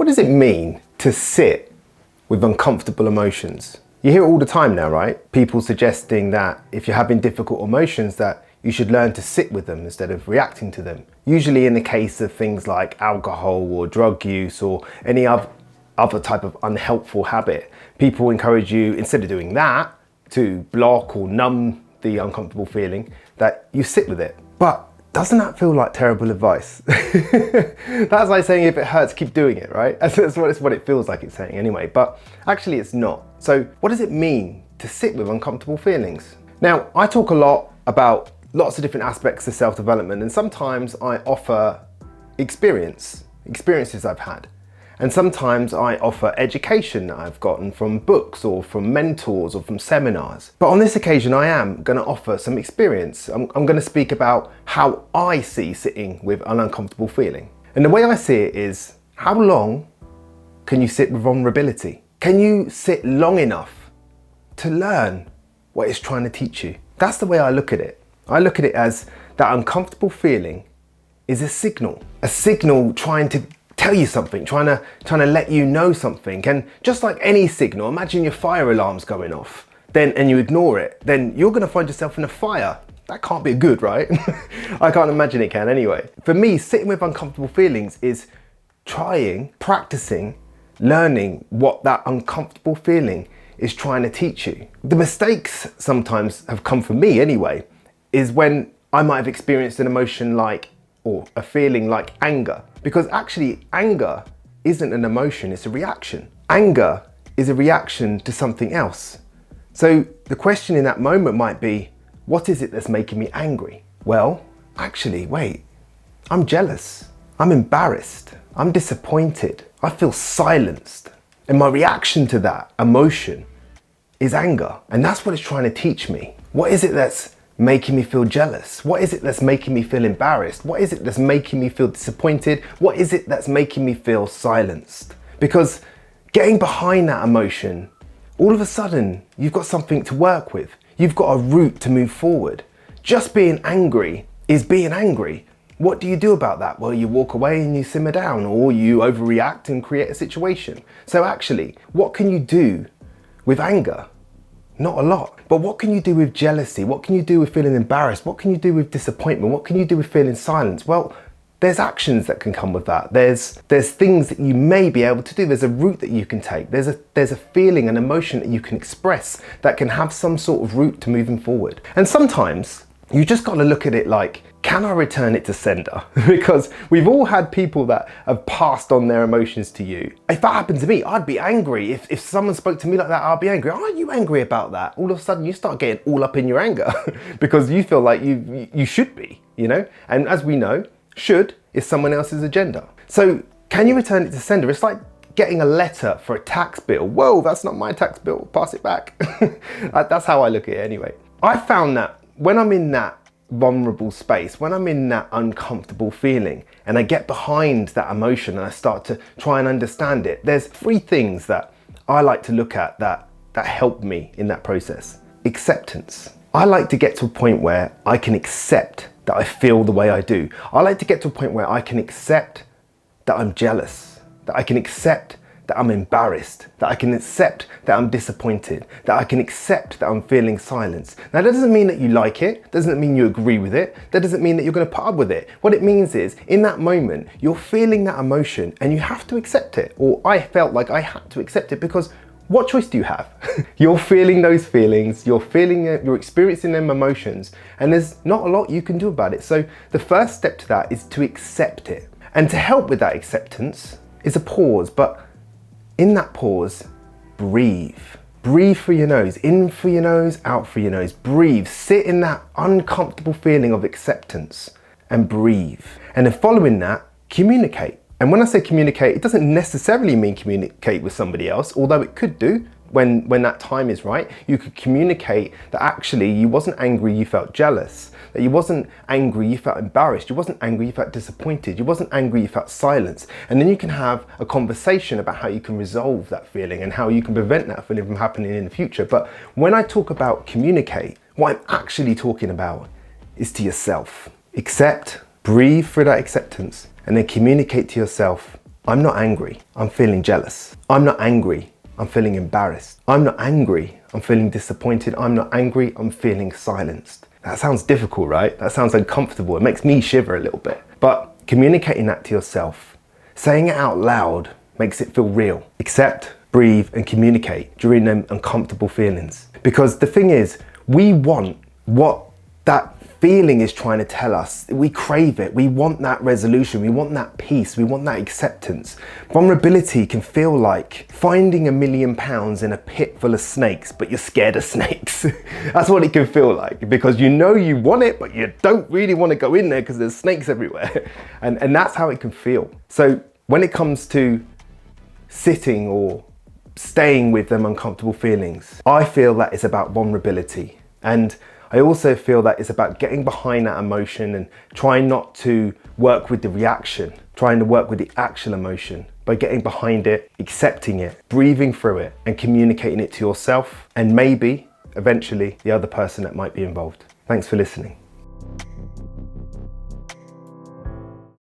What does it mean to sit with uncomfortable emotions? You hear it all the time now, right? People suggesting that if you're having difficult emotions that you should learn to sit with them instead of reacting to them. Usually in the case of things like alcohol or drug use or any other type of unhelpful habit, people encourage you, instead of doing that, to block or numb the uncomfortable feeling, that you sit with it. But doesn't that feel like terrible advice? That's like saying if it hurts, keep doing it, right? That's what it feels like it's saying anyway, but actually it's not. So what does it mean to sit with uncomfortable feelings? Now, I talk a lot about lots of different aspects of self-development, and sometimes I offer experiences I've had. And sometimes I offer education that I've gotten from books or from mentors or from seminars. But on this occasion, I am going to offer some experience. I'm going to speak about how I see sitting with an uncomfortable feeling. And the way I see it is, how long can you sit with vulnerability? Can you sit long enough to learn what it's trying to teach you? That's the way I look at it. I look at it as that uncomfortable feeling is a signal trying to tell you something, trying to let you know something. And just like any signal, imagine your fire alarm's going off, and you ignore it, then you're going to find yourself in a fire. That can't be good, right? I can't imagine it can anyway. For me, sitting with uncomfortable feelings is practicing, learning what that uncomfortable feeling is trying to teach you. The mistakes sometimes have come from me anyway, is when I might have experienced an emotion or a feeling like anger. Because actually, anger isn't an emotion, it's a reaction. Anger is a reaction to something else. So the question in that moment might be, what is it that's making me angry? Well, actually, wait, I'm jealous, I'm embarrassed, I'm disappointed, I feel silenced. And my reaction to that emotion is anger. And that's what it's trying to teach me. What is it that's making me feel jealous? What is it that's making me feel embarrassed? What is it that's making me feel disappointed? What is it that's making me feel silenced? Because getting behind that emotion, all of a sudden, you've got something to work with. You've got a route to move forward. Just being angry is being angry. What do you do about that? Well, you walk away and you simmer down, or you overreact and create a situation. So actually, what can you do with anger? Not a lot. But what can you do with jealousy? What can you do with feeling embarrassed? What can you do with disappointment? What can you do with feeling silence? Well, there's actions that can come with that. There's things that you may be able to do. There's a route that you can take. There's a feeling, an emotion that you can express that can have some sort of route to moving forward. And sometimes you just got to look at it like, can I return it to sender? Because we've all had people that have passed on their emotions to you. If that happened to me, I'd be angry. If someone spoke to me like that, I'd be angry. Aren't you angry about that? All of a sudden you start getting all up in your anger because you feel like you should be, you know? And as we know, should is someone else's agenda. So can you return it to sender? It's like getting a letter for a tax bill. Whoa, that's not my tax bill, pass it back. That's how I look at it anyway. I found that when I'm in that vulnerable space, when I'm in that uncomfortable feeling and I get behind that emotion and I start to try and understand it, there's 3 things that I like to look at that help me in that process. Acceptance. I like to get to a point where I can accept that I feel the way I do. I like to get to a point where I can accept that I'm jealous, that I can accept that I'm embarrassed, that I can accept that I'm disappointed, that I can accept that I'm feeling silence. Now that doesn't mean that you like it, doesn't mean you agree with it, that doesn't mean that you're going to put up with it. What it means is, in that moment, you're feeling that emotion and you have to accept it. Or I felt like I had to accept it because what choice do you have? You're feeling those feelings, you're experiencing them emotions, and there's not a lot you can do about it. So the first step to that is to accept it. And to help with that acceptance is a pause, but in that pause, breathe. Breathe through your nose, in through your nose, out through your nose. Breathe, sit in that uncomfortable feeling of acceptance and breathe. And then following that, communicate. And when I say communicate, it doesn't necessarily mean communicate with somebody else, although it could do when that time is right. You could communicate that actually you wasn't angry, you felt jealous. That you wasn't angry, you felt embarrassed. You wasn't angry, you felt disappointed. You wasn't angry, you felt silence. And then you can have a conversation about how you can resolve that feeling and how you can prevent that feeling from happening in the future. But when I talk about communicate, what I'm actually talking about is to yourself. Accept, breathe through that acceptance, and then communicate to yourself I'm not angry, I'm feeling jealous. I'm not angry, I'm feeling embarrassed. I'm not angry, I'm feeling disappointed. I'm not angry, I'm feeling silenced. That sounds difficult, right? That sounds uncomfortable. It makes me shiver a little bit. But communicating that to yourself, saying it out loud, makes it feel real. Accept, breathe, and communicate during them uncomfortable feelings. Because the thing is, we want what that feeling is trying to tell us. We crave it. We want that resolution. We want that peace. We want that acceptance. Vulnerability can feel like finding £1 million in a pit full of snakes, but you're scared of snakes. That's what it can feel like, because you know you want it, but you don't really want to go in there because there's snakes everywhere. And that's how it can feel. So when it comes to sitting or staying with them uncomfortable feelings, I feel that it's about vulnerability. And I also feel that it's about getting behind that emotion and trying not to work with the reaction, trying to work with the actual emotion by getting behind it, accepting it, breathing through it, and communicating it to yourself and maybe eventually the other person that might be involved. Thanks for listening.